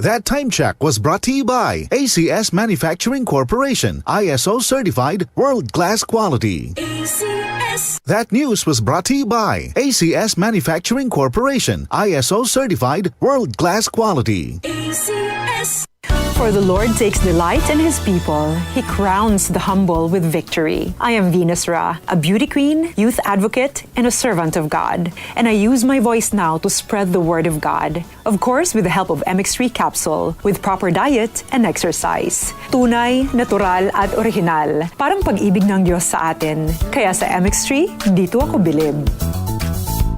That time check was brought to you by ACS Manufacturing Corporation, ISO certified world-class quality. ACS. That news was brought to you by ACS Manufacturing Corporation, ISO certified world-class quality. ACS. For the Lord takes delight in His people. He crowns the humble with victory. I am Venus Ra, a beauty queen, youth advocate, and a servant of God. And I use my voice now to spread the word of God. Of course, with the help of MX3 capsule, with proper diet and exercise. Tunay, natural, at original. Parang pag-ibig ng Diyos sa atin. Kaya sa MX3, dito ako bilib.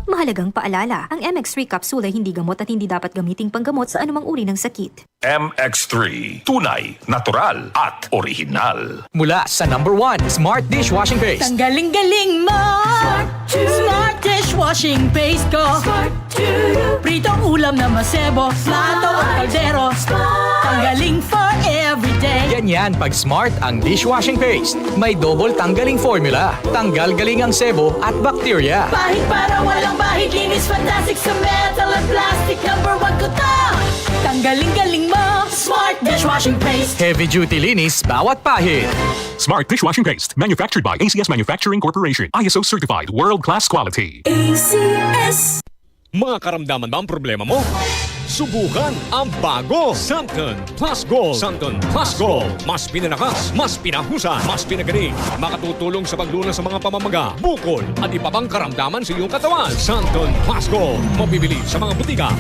Mahalagang paalala, ang MX3 capsule ay hindi gamot at hindi dapat gamiting panggamot sa anumang uri ng sakit. MX3, tunay, natural, at original. Mula sa #1 Smart Dishwashing Paste. Ang galing-galing mo! Smart dishwashing paste ko! Pritong ulam na masebo, plato o kaldero. Tanggaling for everyday. Ganyan pag Smart ang dishwashing paste. May double tanggaling formula. Tanggal galing ang sebo at bakterya. Bahid para walang bahid, linis fantastic sa metal at plastic. #1 ko to! Tanggaling-galing mo! Smart dishwashing paste. Heavy duty linis bawat pahid. Smart Dishwashing Paste, manufactured by ACS Manufacturing Corporation, ISO certified, world-class quality. ACS. Mga karamdaman ba ang problema mo? Subukan ang bago Santon Plus Gold. Santon Plus Gold. Mas pinalakas, mas pinahusan, mas pinagaling. Makatutulong sa paglunas sa mga pamamaga, bukol at iba pang karamdaman sa iyong katawan. Santon Plus Gold. Mabibili sa mga butika.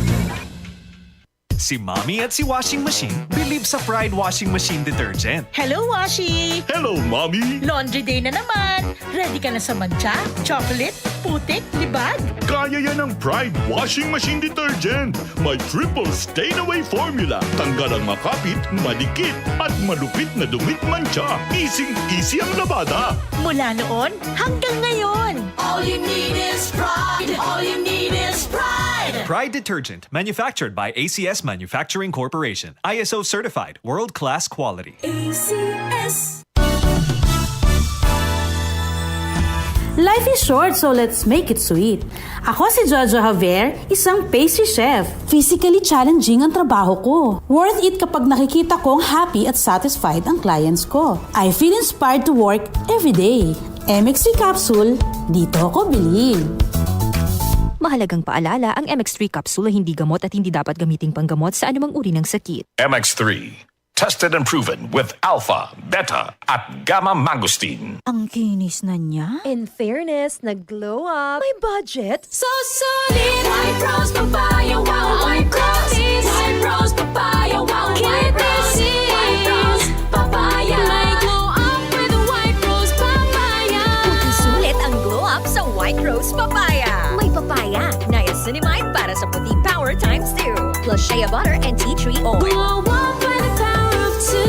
Si Mommy at si Washing Machine believe sa Pride Washing Machine Detergent. Hello, Washi! Hello, Mommy! Laundry day na naman! Ready ka na sa mancha, chocolate, putik, libag? Kaya yan ang Pride Washing Machine Detergent. May triple stain-away formula. Tanggal ang makapit, madikit, at malupit na dumit mancha. Easy ang labada. Mula noon hanggang ngayon. All you need is pride. All you need is pride. Pride Detergent, manufactured by ACS Manufacturing Corporation. ISO certified, world-class quality. ACS. Life is short, so let's make it sweet. Ako si Jojo Javier, isang pastry chef. Physically challenging ang trabaho ko. Worth it kapag nakikita kong happy at satisfied ang clients ko. I feel inspired to work every day. MX3 capsule, dito ako bilib. Mahalagang paalala, ang MX3 capsule ay hindi gamot at hindi dapat gamiting panggamot sa anumang uri ng sakit. MX3, tested and proven with alpha, beta, at gamma mangosteen. Ang kinis na niya. In fairness, nag-glow up. May budget. So solid. White rose papaya, wow, white rose. White rose papaya, wow, white rose. White rose papaya. May glow up with white rose papaya. Sulit ang glow up sa white rose papaya. May papaya, niacinamide para sa puti power ×2. Plus shea butter and tea tree oil. Glow up by the power of 2.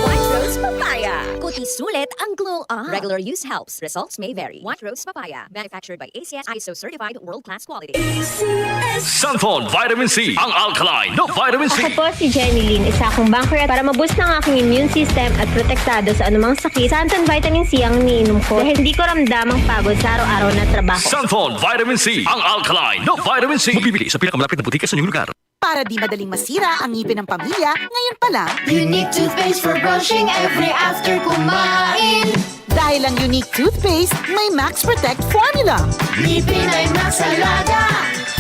White rose papaya. Kuti sulit ang glow up. Regular use helps. Results may vary. White rose papaya. Manufactured by ACS ISO certified world-class quality. ACS. Sunfall Vitamin C, ang alkaline na vitamin C. Ako po si Jenny Lynn, isa akong banker para maboost ng aking immune system at protektado sa anumang sakit. Santon Vitamin C ang iniinom ko dahil hindi ko ramdam ang pagod sa araw-araw na trabaho. Sunfall Vitamin C, ang alkaline na vitamin C. Mabibili sa pinakamalapit na butika sa inyong lugar. Para di madaling masira ang ngipin ng pamilya, ngayon pa lang, Unique toothpaste for brushing every after kumain. dahil ang unique toothpaste, may Max Protect formula. Ngipin ay Max Alaga.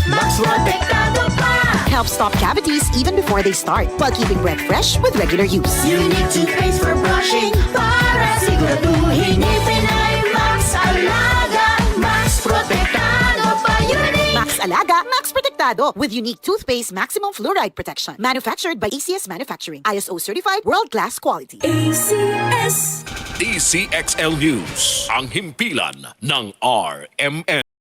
Max Protektado pa. Helps stop cavities even before they start, while keeping breath fresh with regular use. Unique toothpaste for brushing para siguraduhin ngipin ay Max Alaga. Max Protektado pa. Unique. Max Alaga, Max Protectado with unique toothpaste maximum fluoride protection. Manufactured by ACS Manufacturing. ISO certified world-class quality. ACS. DCXL News, ang himpilan ng RMN.